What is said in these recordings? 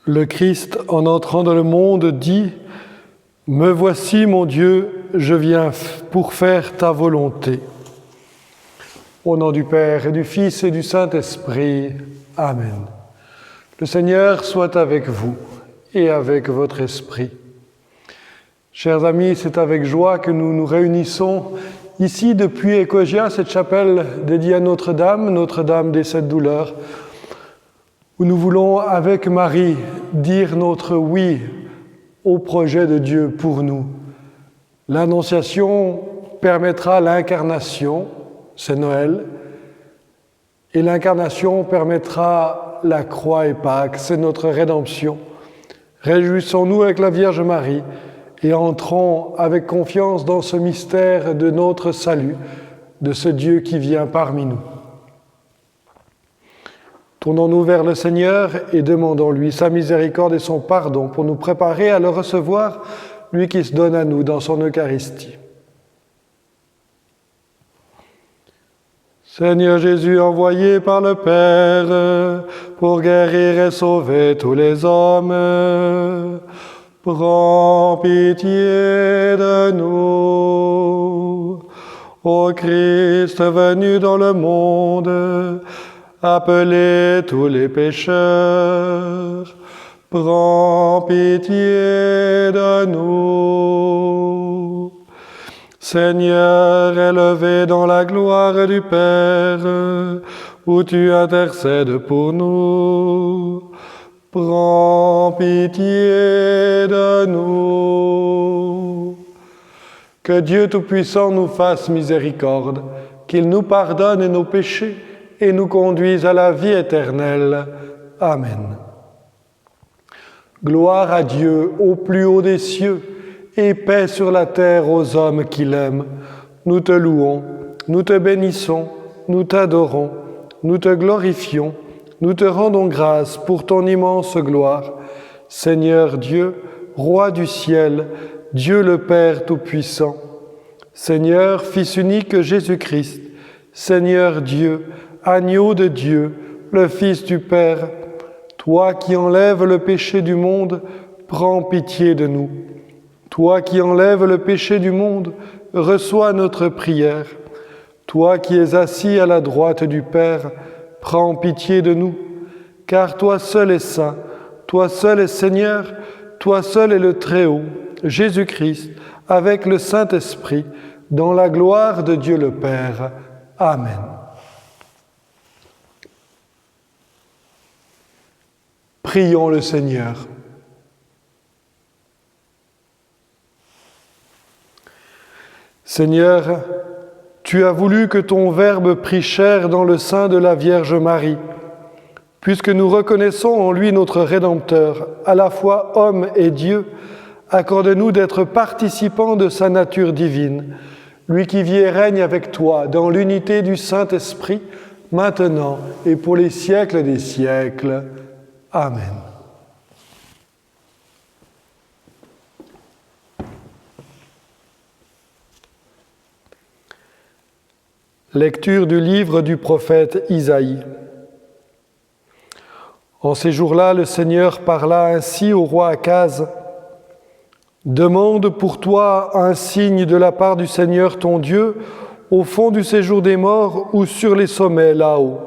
Le Christ, en entrant dans le monde, dit « Me voici, mon Dieu, je viens pour faire ta volonté. » Au nom du Père et du Fils et du Saint-Esprit. Amen. Le Seigneur soit avec vous et avec votre esprit. Chers amis, c'est avec joie que nous nous réunissons ici depuis Écogia, cette chapelle dédiée à Notre-Dame, Notre-Dame des Sept Douleurs, où nous voulons, avec Marie, dire notre oui au projet de Dieu pour nous. L'Annonciation permettra l'incarnation, c'est Noël, et l'incarnation permettra la croix et Pâques, c'est notre rédemption. Réjouissons-nous avec la Vierge Marie et entrons avec confiance dans ce mystère de notre salut, de ce Dieu qui vient parmi nous. Tournons-nous vers le Seigneur et demandons-lui sa miséricorde et son pardon pour nous préparer à le recevoir, lui qui se donne à nous dans son Eucharistie. Seigneur Jésus, envoyé par le Père pour guérir et sauver tous les hommes, prends pitié de nous. Ô Christ venu dans le monde, appelez tous les pécheurs, prends pitié de nous. Seigneur, élevé dans la gloire du Père, où tu intercèdes pour nous, prends pitié de nous. Que Dieu Tout-Puissant nous fasse miséricorde, qu'il nous pardonne nos péchés et nous conduise à la vie éternelle. Amen. Gloire à Dieu au plus haut des cieux et paix sur la terre aux hommes qui l'aiment. Nous te louons, nous te bénissons, nous t'adorons, nous te glorifions, nous te rendons grâce pour ton immense gloire. Seigneur Dieu, Roi du ciel, Dieu le Père Tout-Puissant, Seigneur, Fils unique Jésus-Christ, Seigneur Dieu, Agneau de Dieu, le Fils du Père, toi qui enlèves le péché du monde, prends pitié de nous. Toi qui enlèves le péché du monde, reçois notre prière. Toi qui es assis à la droite du Père, prends pitié de nous. Car toi seul es saint, toi seul es Seigneur, toi seul es le Très-Haut, Jésus-Christ, avec le Saint-Esprit, dans la gloire de Dieu le Père. Amen. Prions le Seigneur. Seigneur, tu as voulu que ton Verbe prît chair dans le sein de la Vierge Marie. Puisque nous reconnaissons en lui notre Rédempteur, à la fois homme et Dieu, accorde-nous d'être participants de sa nature divine, lui qui vit et règne avec toi dans l'unité du Saint-Esprit, maintenant et pour les siècles des siècles. Amen. Lecture du livre du prophète Isaïe. En ces jours-là, le Seigneur parla ainsi au roi Akaz. « Demande pour toi un signe de la part du Seigneur ton Dieu, au fond du séjour des morts ou sur les sommets là-haut. »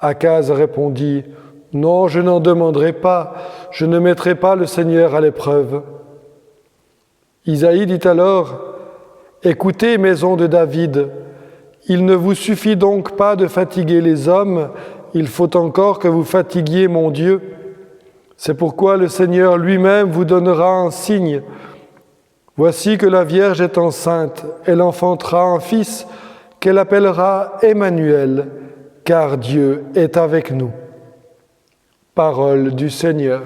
Akaz répondit, « Non, je n'en demanderai pas, je ne mettrai pas le Seigneur à l'épreuve. » Isaïe dit alors, « Écoutez, maison de David, il ne vous suffit donc pas de fatiguer les hommes, il faut encore que vous fatiguiez mon Dieu. C'est pourquoi le Seigneur lui-même vous donnera un signe. Voici que la Vierge est enceinte, elle enfantera un fils qu'elle appellera Emmanuel, car Dieu est avec nous. » Parole du Seigneur.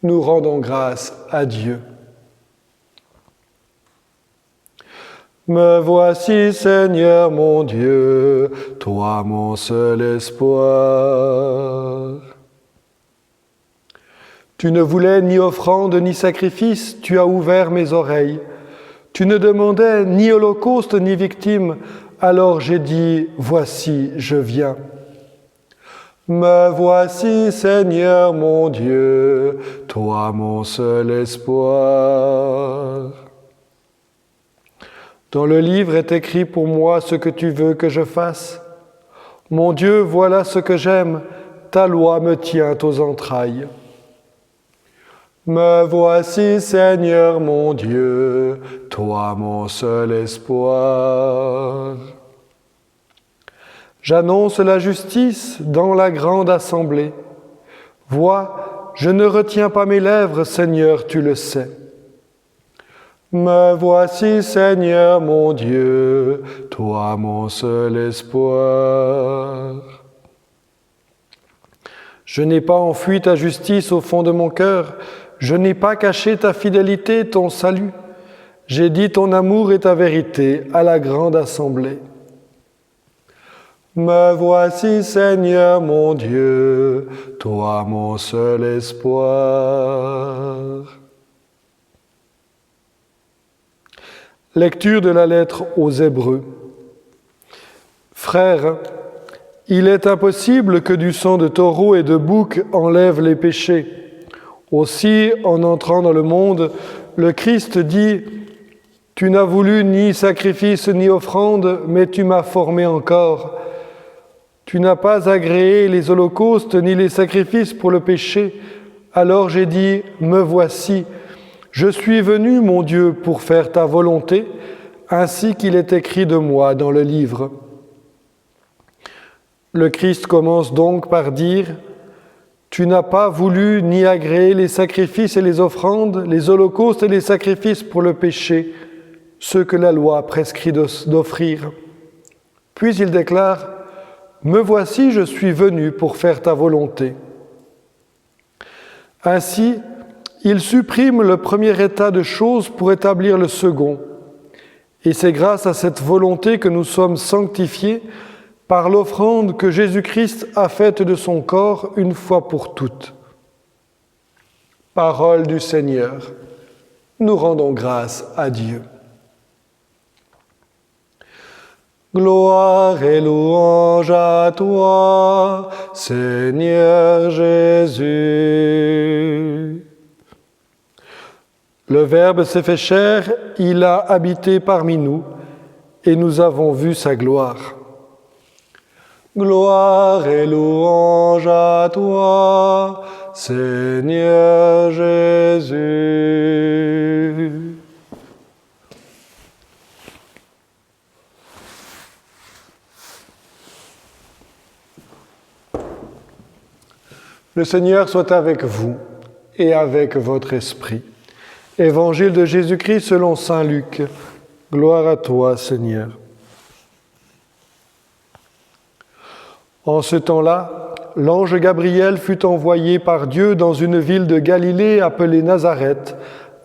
Nous rendons grâce à Dieu. Me voici, Seigneur mon Dieu, toi mon seul espoir. Tu ne voulais ni offrande ni sacrifice, tu as ouvert mes oreilles. Tu ne demandais ni holocauste ni victime, alors j'ai dit, voici, je viens. Me voici, Seigneur mon Dieu, toi mon seul espoir. Dans le livre est écrit pour moi ce que tu veux que je fasse. Mon Dieu, voilà ce que j'aime, ta loi me tient aux entrailles. Me voici, Seigneur mon Dieu, toi mon seul espoir. J'annonce la justice dans la grande assemblée. Vois, je ne retiens pas mes lèvres, Seigneur, tu le sais. Me voici, Seigneur mon Dieu, toi mon seul espoir. Je n'ai pas enfui ta justice au fond de mon cœur, je n'ai pas caché ta fidélité, ton salut. J'ai dit ton amour et ta vérité à la grande assemblée. Me voici, Seigneur mon Dieu, toi mon seul espoir. Lecture de la lettre aux Hébreux. Frères, il est impossible que du sang de taureau et de bouc enlève les péchés. Aussi, en entrant dans le monde, le Christ dit « Tu n'as voulu ni sacrifice ni offrande, mais tu m'as formé encore. Tu n'as pas agréé les holocaustes ni les sacrifices pour le péché. Alors j'ai dit « Me voici ». Je suis venu, mon Dieu, pour faire ta volonté, ainsi qu'il est écrit de moi dans le livre. Le Christ commence donc par dire « Tu n'as pas voulu ni agréer les sacrifices et les offrandes, les holocaustes et les sacrifices pour le péché, ceux que la loi prescrit d'offrir. » Puis il déclare « Me voici, je suis venu pour faire ta volonté. » Ainsi, il supprime le premier état de choses pour établir le second. Et c'est grâce à cette volonté que nous sommes sanctifiés par l'offrande que Jésus-Christ a faite de son corps une fois pour toutes. Parole du Seigneur. Nous rendons grâce à Dieu. Gloire et louange à toi, Seigneur Jésus. Le Verbe s'est fait chair, il a habité parmi nous, et nous avons vu sa gloire. Gloire et louange à toi, Seigneur Jésus. Le Seigneur soit avec vous et avec votre esprit. Évangile de Jésus-Christ selon saint Luc. Gloire à toi, Seigneur. En ce temps-là, l'ange Gabriel fut envoyé par Dieu dans une ville de Galilée appelée Nazareth,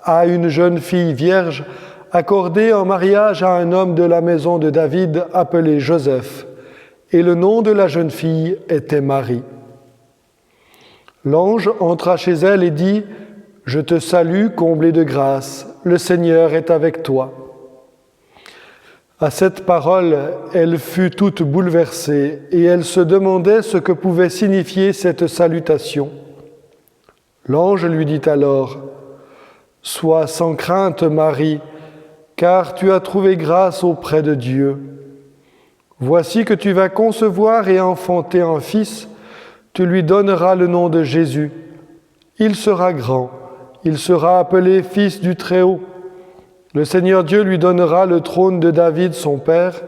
à une jeune fille vierge, accordée en mariage à un homme de la maison de David appelé Joseph, et le nom de la jeune fille était Marie. L'ange entra chez elle et dit « Je te salue, comblée de grâce, le Seigneur est avec toi. » À cette parole, elle fut toute bouleversée et elle se demandait ce que pouvait signifier cette salutation. L'ange lui dit alors « Sois sans crainte, Marie, car tu as trouvé grâce auprès de Dieu. Voici que tu vas concevoir et enfanter un fils, tu lui donneras le nom de Jésus. Il sera grand, il sera appelé Fils du Très-Haut. Le Seigneur Dieu lui donnera le trône de David, son père.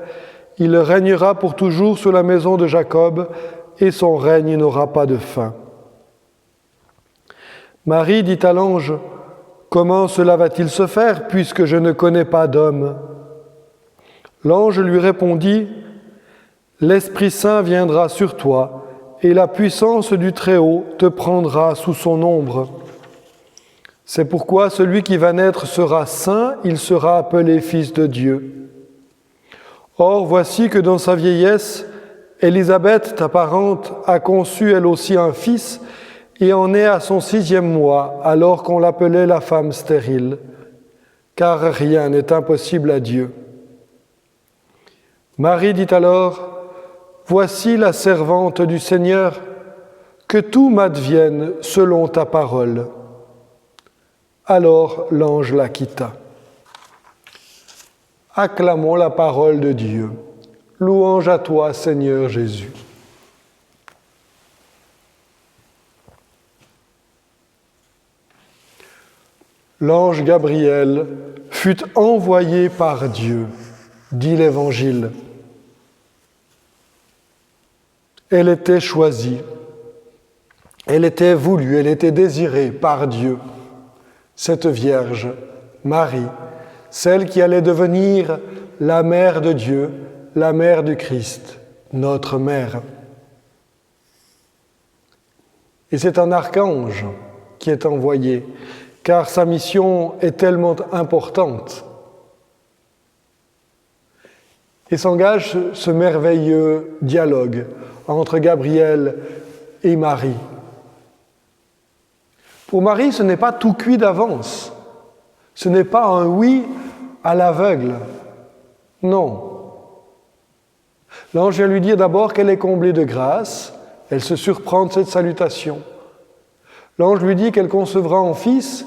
Il régnera pour toujours sur la maison de Jacob, et son règne n'aura pas de fin. » Marie dit à l'ange, « Comment cela va-t-il se faire, puisque je ne connais pas d'homme ?» L'ange lui répondit, « L'Esprit Saint viendra sur toi, et la puissance du Très-Haut te prendra sous son ombre. C'est pourquoi celui qui va naître sera saint, il sera appelé Fils de Dieu. Or, voici que dans sa vieillesse, Élisabeth, ta parente, a conçu elle aussi un fils, et en est à son 6e mois, alors qu'on l'appelait la femme stérile, car rien n'est impossible à Dieu. Marie dit alors, « Voici la servante du Seigneur, que tout m'advienne selon ta parole. » Alors l'ange la quitta. Acclamons la parole de Dieu. Louange à toi, Seigneur Jésus. L'ange Gabriel fut envoyé par Dieu, dit l'Évangile. Elle était choisie, elle était voulue, elle était désirée par Dieu, cette Vierge, Marie, celle qui allait devenir la mère de Dieu, la mère du Christ, notre mère. Et c'est un archange qui est envoyé, car sa mission est tellement importante. Et s'engage ce merveilleux dialogue entre Gabriel et Marie. Pour Marie, ce n'est pas tout cuit d'avance. Ce n'est pas un oui à l'aveugle. Non. L'ange vient lui dire d'abord qu'elle est comblée de grâce. Elle se surprend de cette salutation. L'ange lui dit qu'elle concevra un fils.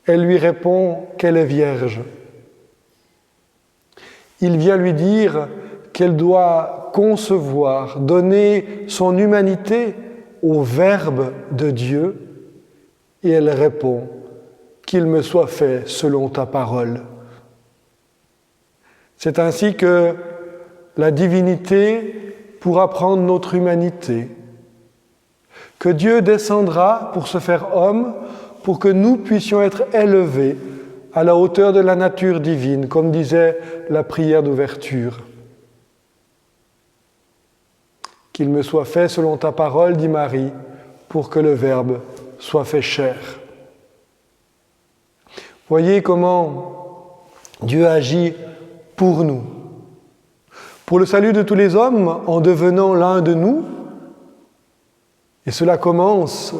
Elle lui répond qu'elle est vierge. Il vient lui dire qu'elle doit concevoir, donner son humanité au Verbe de Dieu, et elle répond qu'il me soit fait selon ta parole. C'est ainsi que la divinité pourra prendre notre humanité, que Dieu descendra pour se faire homme, pour que nous puissions être élevés à la hauteur de la nature divine, comme disait la prière d'ouverture. Qu'il me soit fait selon ta parole, dit Marie, pour que le Verbe soit fait chair. Voyez comment Dieu agit pour nous. Pour le salut de tous les hommes, en devenant l'un de nous, et cela commence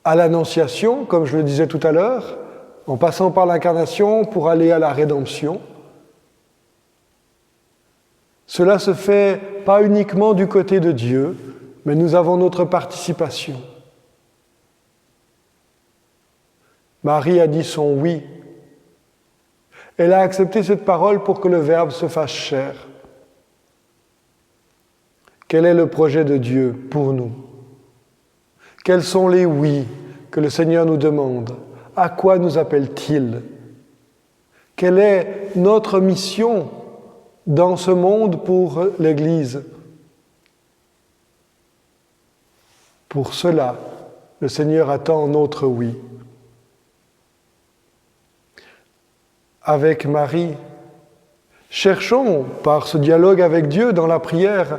à l'Annonciation, comme je le disais tout à l'heure, en passant par l'incarnation pour aller à la rédemption. Cela se fait pas uniquement du côté de Dieu, mais nous avons notre participation. Marie a dit son oui. Elle a accepté cette parole pour que le Verbe se fasse chair. Quel est le projet de Dieu pour nous? Quels sont les oui que le Seigneur nous demande? À quoi nous appelle-t-il? Quelle est notre mission dans ce monde pour l'Église? Pour cela, le Seigneur attend notre oui. Avec Marie, cherchons, par ce dialogue avec Dieu dans la prière,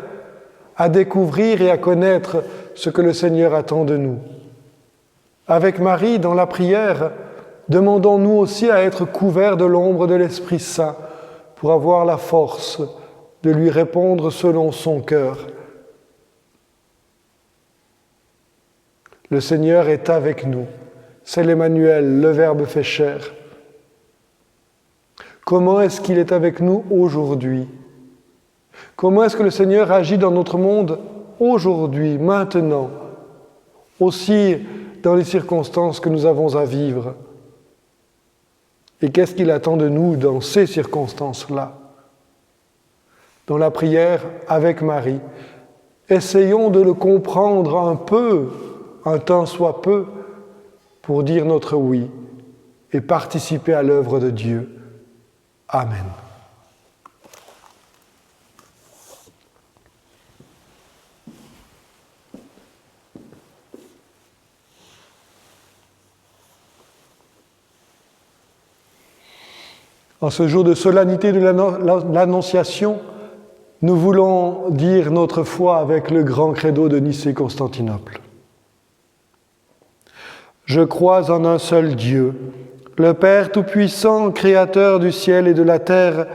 à découvrir et à connaître ce que le Seigneur attend de nous. Avec Marie, dans la prière, demandons-nous aussi à être couverts de l'ombre de l'Esprit Saint pour avoir la force de lui répondre selon son cœur. Le Seigneur est avec nous. C'est l'Emmanuel, le Verbe fait chair. Comment est-ce qu'il est avec nous aujourd'hui? Comment est-ce que le Seigneur agit dans notre monde aujourd'hui, maintenant, aussi dans les circonstances que nous avons à vivre? Et qu'est-ce qu'il attend de nous dans ces circonstances-là? Dans la prière avec Marie, essayons de le comprendre un peu, un tant soit peu, pour dire notre oui et participer à l'œuvre de Dieu. Amen. En ce jour de solennité de l'Annonciation, nous voulons dire notre foi avec le grand credo de Nicée-Constantinople. Je crois en un seul Dieu, le Père Tout-Puissant, Créateur du ciel et de la terre,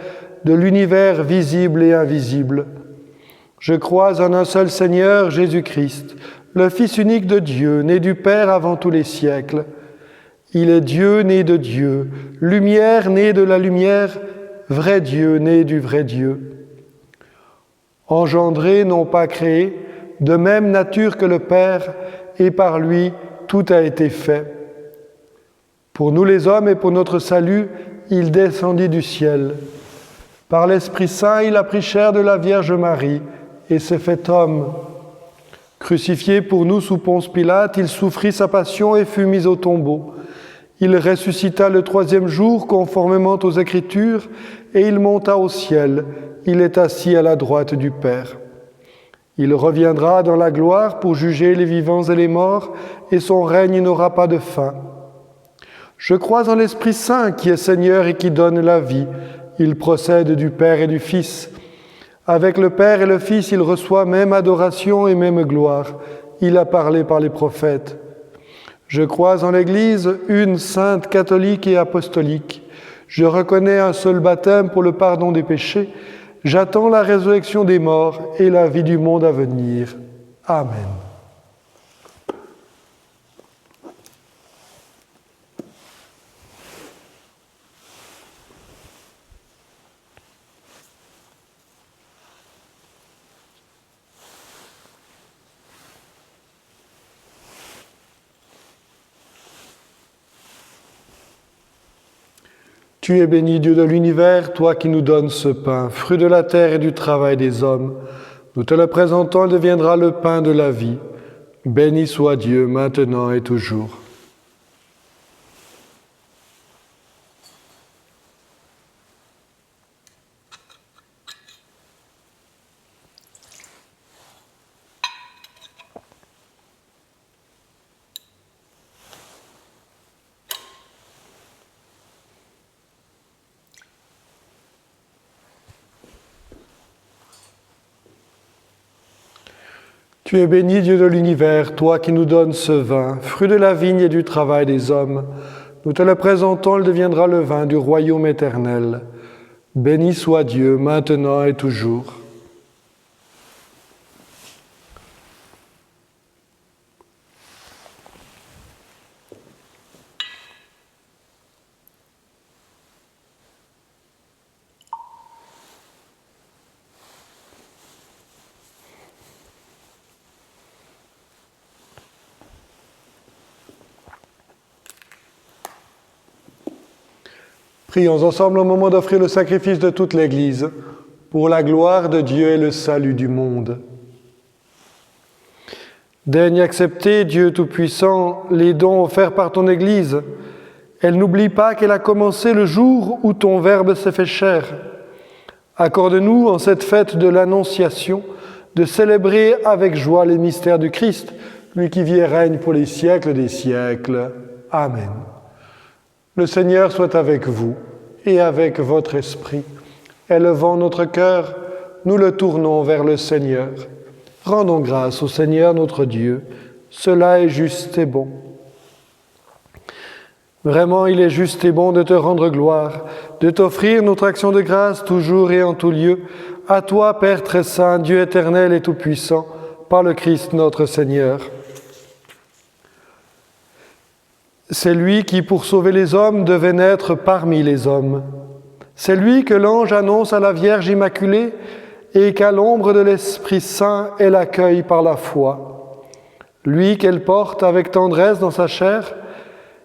de l'univers visible et invisible. Je crois en un seul Seigneur, Jésus-Christ, le Fils unique de Dieu, né du Père avant tous les siècles. Il est Dieu né de Dieu, lumière née de la lumière, vrai Dieu né du vrai Dieu. Engendré, non pas créé, de même nature que le Père, et par lui tout a été fait. Pour nous les hommes et pour notre salut, il descendit du ciel. Par l'Esprit Saint, il a pris chair de la Vierge Marie et s'est fait homme. Crucifié pour nous sous Ponce Pilate, il souffrit sa passion et fut mis au tombeau. Il ressuscita le 3e jour conformément aux Écritures et il monta au ciel. Il est assis à la droite du Père. Il reviendra dans la gloire pour juger les vivants et les morts, et son règne n'aura pas de fin. Je crois en l'Esprit Saint qui est Seigneur et qui donne la vie. Il procède du Père et du Fils. Avec le Père et le Fils, il reçoit même adoration et même gloire. Il a parlé par les prophètes. Je crois en l'Église, une sainte, catholique et apostolique. Je reconnais un seul baptême pour le pardon des péchés. J'attends la résurrection des morts et la vie du monde à venir. Amen. Tu es béni, Dieu de l'univers, toi qui nous donnes ce pain, fruit de la terre et du travail des hommes. Nous te le présentons, il deviendra le pain de la vie. Béni soit Dieu, maintenant et toujours. Tu es béni, Dieu de l'univers, toi qui nous donnes ce vin, fruit de la vigne et du travail des hommes. Nous te le présentons, il deviendra le vin du royaume éternel. Béni soit Dieu, maintenant et toujours. Prions ensemble au moment d'offrir le sacrifice de toute l'Église, pour la gloire de Dieu et le salut du monde. Daigne accepter, Dieu Tout-Puissant, les dons offerts par ton Église. Elle n'oublie pas qu'elle a commencé le jour où ton Verbe s'est fait chair. Accorde-nous, en cette fête de l'Annonciation, de célébrer avec joie les mystères du Christ, lui qui vit et règne pour les siècles des siècles. Amen. Le Seigneur soit avec vous et avec votre esprit. Élevant notre cœur, nous le tournons vers le Seigneur. Rendons grâce au Seigneur notre Dieu. Cela est juste et bon. Vraiment, il est juste et bon de te rendre gloire, de t'offrir notre action de grâce toujours et en tout lieu, à toi, Père très saint, Dieu éternel et tout-puissant, par le Christ notre Seigneur. C'est lui qui, pour sauver les hommes, devait naître parmi les hommes. C'est lui que l'ange annonce à la Vierge Immaculée et qu'à l'ombre de l'Esprit Saint, elle accueille par la foi. Lui qu'elle porte avec tendresse dans sa chair,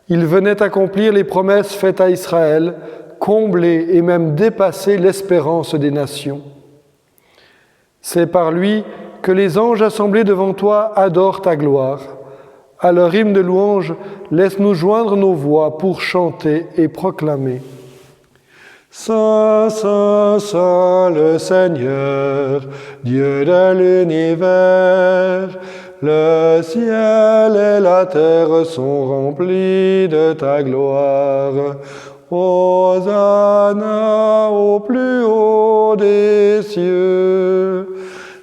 il venait accomplir les promesses faites à Israël, combler et même dépasser l'espérance des nations. C'est par lui que les anges assemblés devant toi adorent ta gloire. À leur hymne de louange, laisse-nous joindre nos voix pour chanter et proclamer. Saint, Saint, Saint le Seigneur, Dieu de l'univers, le ciel et la terre sont remplis de ta gloire. Hosanna au plus haut des cieux.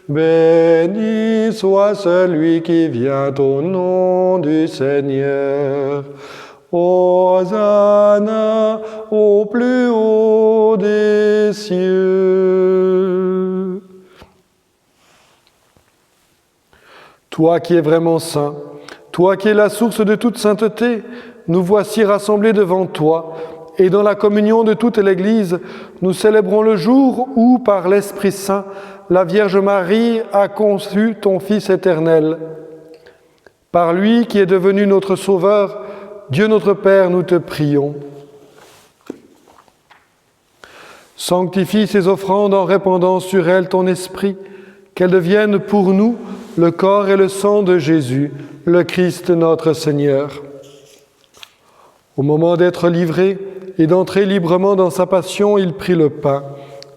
Béni soit celui qui vient au nom du Seigneur. Hosanna au plus haut des cieux. Toi qui es vraiment saint, toi qui es la source de toute sainteté, nous voici rassemblés devant toi, et dans la communion de toute l'Église, nous célébrons le jour où, par l'Esprit Saint, la Vierge Marie a conçu ton Fils éternel. Par lui qui est devenu notre Sauveur, Dieu notre Père, nous te prions. Sanctifie ces offrandes en répandant sur elles ton esprit, qu'elles deviennent pour nous le corps et le sang de Jésus, le Christ notre Seigneur. Au moment d'être livré et d'entrer librement dans sa passion, il prit le pain,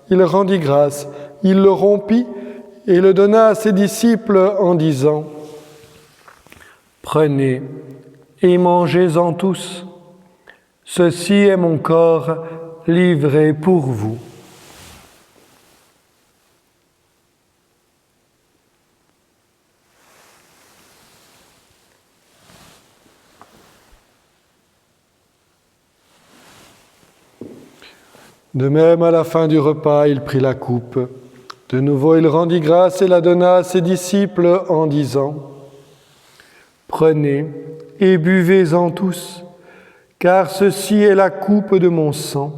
il rendit grâce, il le rompit et le donna à ses disciples en disant : « Prenez et mangez-en tous, ceci est mon corps livré pour vous. » De même, à la fin du repas, il prit la coupe. De nouveau, il rendit grâce et la donna à ses disciples en disant : « Prenez et buvez-en tous, car ceci est la coupe de mon sang,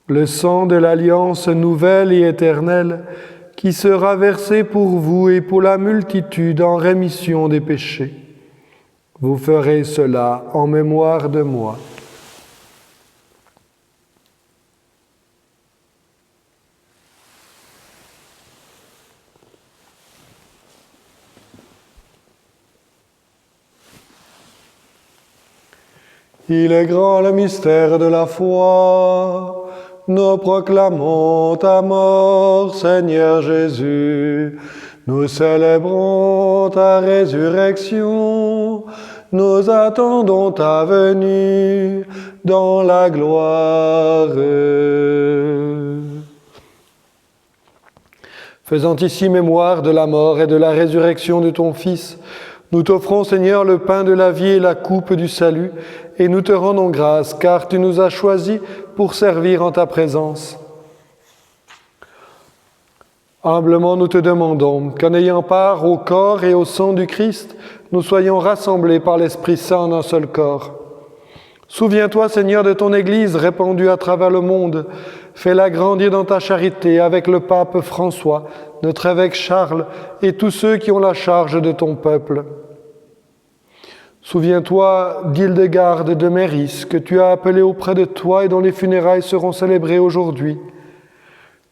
le sang de l'alliance nouvelle et éternelle, qui sera versé pour vous et pour la multitude en rémission des péchés. Vous ferez cela en mémoire de moi. » Il est grand le mystère de la foi. Nous proclamons ta mort, Seigneur Jésus. Nous célébrons ta résurrection. Nous attendons ta venue dans la gloire. Faisant ici mémoire de la mort et de la résurrection de ton Fils, nous t'offrons, Seigneur, le pain de la vie et la coupe du salut, et nous te rendons grâce, car tu nous as choisis pour servir en ta présence. Humblement, nous te demandons qu'en ayant part au corps et au sang du Christ, nous soyons rassemblés par l'Esprit Saint en un seul corps. Souviens-toi, Seigneur, de ton Église répandue à travers le monde. Fais-la grandir dans ta charité avec le pape François, notre évêque Charles et tous ceux qui ont la charge de ton peuple. Souviens-toi d'Hildegarde de Méris, que tu as appelée auprès de toi et dont les funérailles seront célébrées aujourd'hui.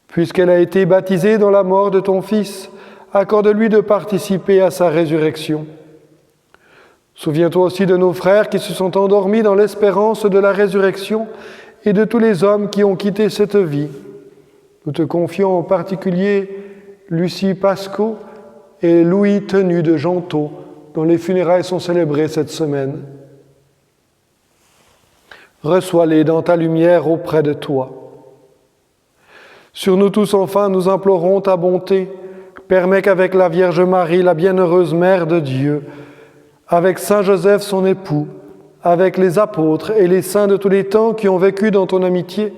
Puisqu'elle a été baptisée dans la mort de ton Fils, accorde-lui de participer à sa résurrection. Souviens-toi aussi de nos frères qui se sont endormis dans l'espérance de la résurrection et de tous les hommes qui ont quitté cette vie. Nous te confions en particulier Lucie Pasco et Louis Tenu de Gentot, dont les funérailles sont célébrées cette semaine. Reçois-les dans ta lumière auprès de toi. Sur nous tous, enfin, nous implorons ta bonté. Permets qu'avec la Vierge Marie, la bienheureuse Mère de Dieu, avec Saint Joseph, son époux, avec les apôtres et les saints de tous les temps qui ont vécu dans ton amitié,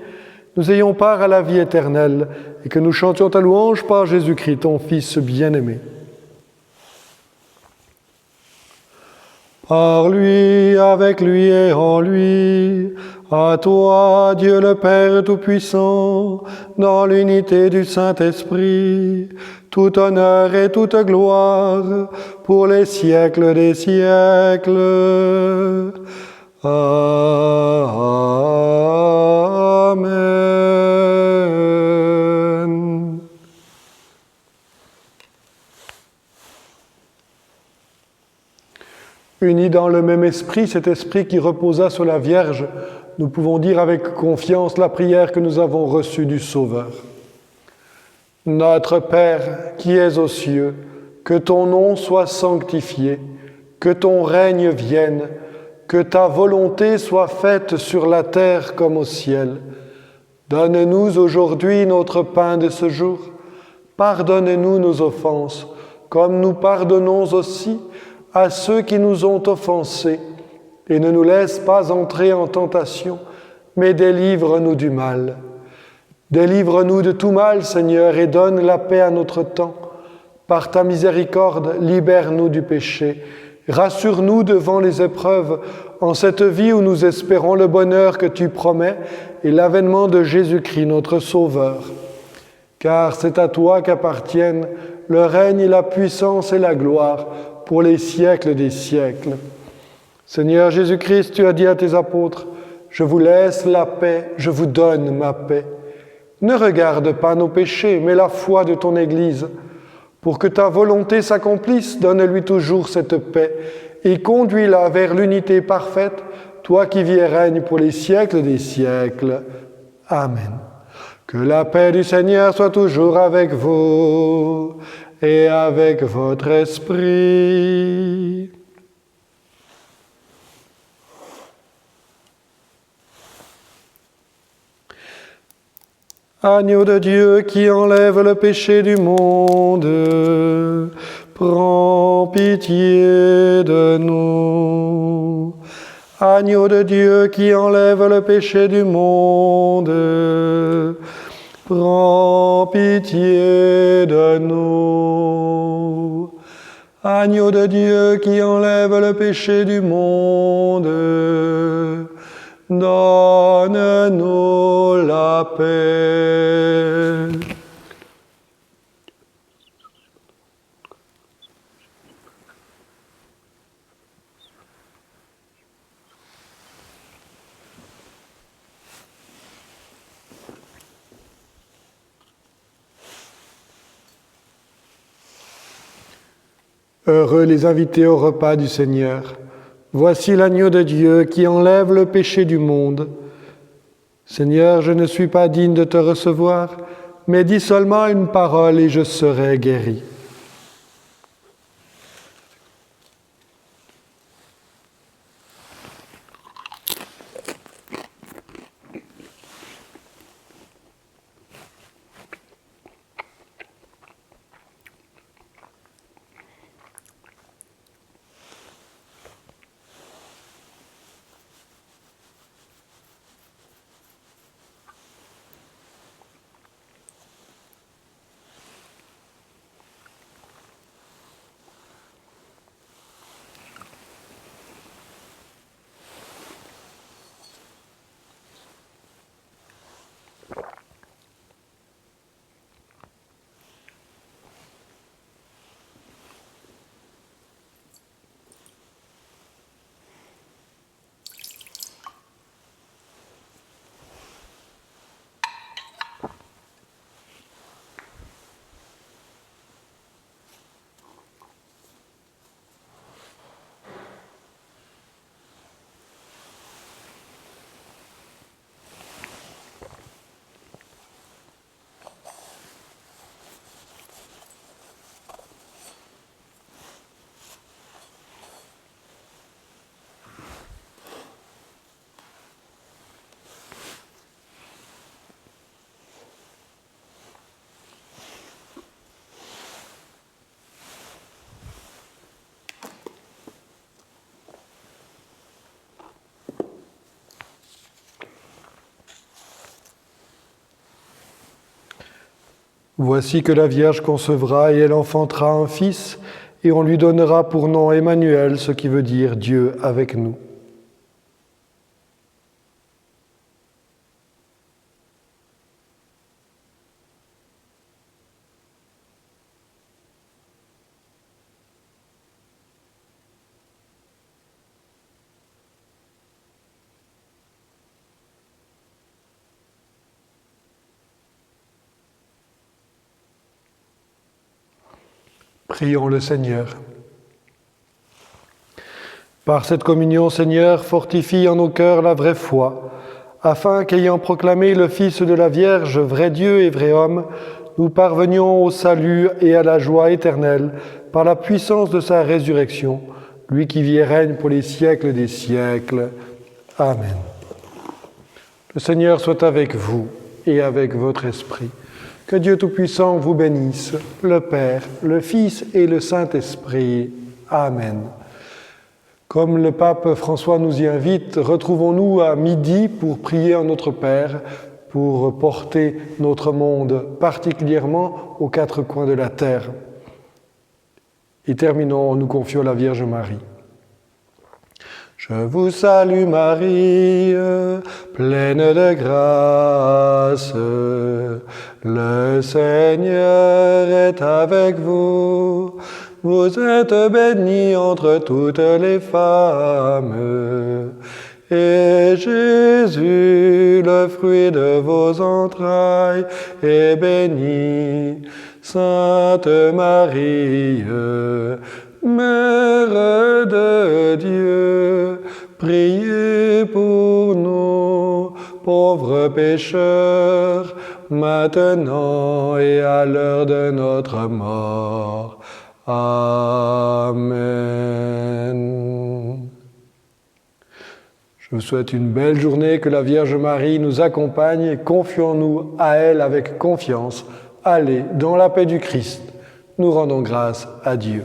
nous ayons part à la vie éternelle et que nous chantions ta louange par Jésus-Christ, ton Fils bien-aimé. Par lui, avec lui et en lui, à toi, Dieu le Père Tout-Puissant, dans l'unité du Saint-Esprit, tout honneur et toute gloire pour les siècles des siècles. Amen. Unis dans le même esprit, cet esprit qui reposa sur la Vierge, nous pouvons dire avec confiance la prière que nous avons reçue du Sauveur. Notre Père qui es aux cieux, que ton nom soit sanctifié, que ton règne vienne, que ta volonté soit faite sur la terre comme au ciel. Donne-nous aujourd'hui notre pain de ce jour. Pardonne-nous nos offenses, comme nous pardonnons aussi à ceux qui nous ont offensés, et ne nous laisse pas entrer en tentation, mais délivre-nous du mal. Délivre-nous de tout mal, Seigneur, et donne la paix à notre temps. Par ta miséricorde, libère-nous du péché. Rassure-nous devant les épreuves, en cette vie où nous espérons le bonheur que tu promets et l'avènement de Jésus-Christ, notre Sauveur. car c'est à toi qu'appartiennent le règne et la puissance et la gloire pour les siècles des siècles. Seigneur Jésus-Christ, tu as dit à tes apôtres, « Je vous laisse la paix, je vous donne ma paix. » Ne regarde pas nos péchés, mais la foi de ton Église. Pour que ta volonté s'accomplisse, donne-lui toujours cette paix et conduis-la vers l'unité parfaite, toi qui vis et règnes pour les siècles des siècles. Amen. Que la paix du Seigneur soit toujours avec vous et avec votre esprit. Agneau de Dieu qui enlève le péché du monde, prends pitié de nous. Agneau de Dieu qui enlève le péché du monde, prends pitié de nous. Agneau de Dieu qui enlève le péché du monde, donne-nous la paix. Heureux les invités au repas du Seigneur. Voici l'agneau de Dieu qui enlève le péché du monde. Seigneur, je ne suis pas digne de te recevoir, mais dis seulement une parole et je serai guéri. Voici que la Vierge concevra et elle enfantera un fils, et on lui donnera pour nom Emmanuel, ce qui veut dire Dieu avec nous. Prions le Seigneur. Par cette communion, Seigneur, fortifie en nos cœurs la vraie foi, afin qu'ayant proclamé le Fils de la Vierge, vrai Dieu et vrai homme, nous parvenions au salut et à la joie éternelle par la puissance de sa résurrection, lui qui vit et règne pour les siècles des siècles. Amen. Le Seigneur soit avec vous et avec votre esprit. Que Dieu Tout-Puissant vous bénisse, le Père, le Fils et le Saint-Esprit. Amen. Comme le pape François nous y invite, retrouvons-nous à midi pour prier en notre Père, pour porter notre monde particulièrement aux quatre coins de la terre. Et terminons en nous confiant à la Vierge Marie. Je vous salue Marie, pleine de grâce. Le Seigneur est avec vous. Vous êtes bénie entre toutes les femmes. Et Jésus, le fruit de vos entrailles, est béni. Sainte Marie, Mère de Dieu, priez pour nous, pauvres pécheurs, maintenant et à l'heure de notre mort. Amen. Je vous souhaite une belle journée, que la Vierge Marie nous accompagne et confions-nous à elle avec confiance. Allez, dans la paix du Christ, nous rendons grâce à Dieu.